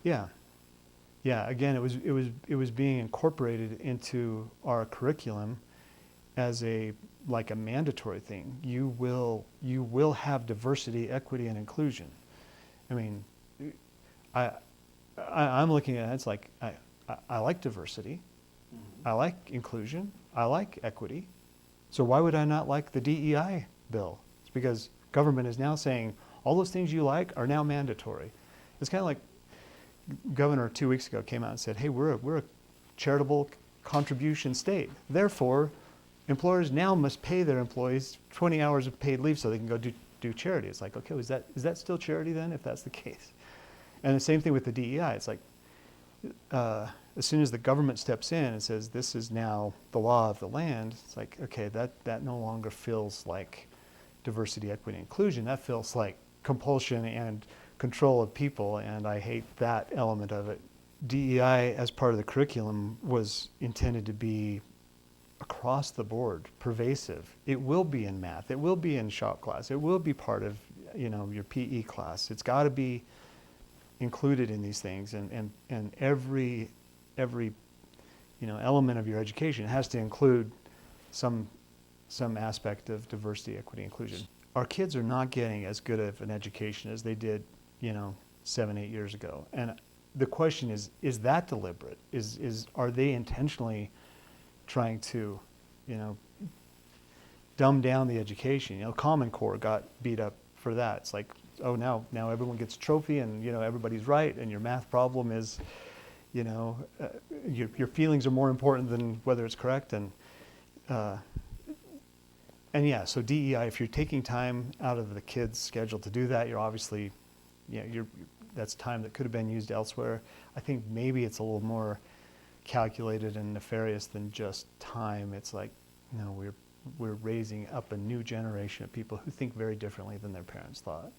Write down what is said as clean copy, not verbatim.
Yeah. Yeah, again, it was being incorporated into our curriculum as like a mandatory thing. You will have diversity, equity, and inclusion. I mean, I, I'm looking at it, it's like I like diversity, I like inclusion, I like equity. So why would I not like the DEI bill? It's because government is now saying all those things you like are now mandatory. It's kind of like governor 2 weeks ago came out and said, hey, we're a charitable contribution state. Therefore, employers now must pay their employees 20 hours of paid leave so they can go do charity. It's like, okay, is that still charity then, if that's the case? And the same thing with the DEI. It's like, as soon as the government steps in and says, this is now the law of the land, it's like, okay, that no longer feels like diversity, equity, and inclusion. That feels like compulsion and control of people, and I hate that element of it. DEI as part of the curriculum was intended to be across the board, pervasive. It will be in math, it will be in shop class, it will be part of your PE class. It's got to be included in these things, and every element of your education has to include some aspect of diversity, equity, inclusion. Our kids are not getting as good of an education as they did 7, 8 years ago. And the question is that deliberate? Are they intentionally trying to, dumb down the education? Common Core got beat up for that. It's like, oh, now everyone gets a trophy, and everybody's right, and your math problem is, your feelings are more important than whether it's correct. And yeah, so DEI, if you're taking time out of the kids' schedule to do that, you're obviously, that's time that could have been used elsewhere. I think maybe it's a little more calculated and nefarious than just time. It's like, we're raising up a new generation of people who think very differently than their parents thought.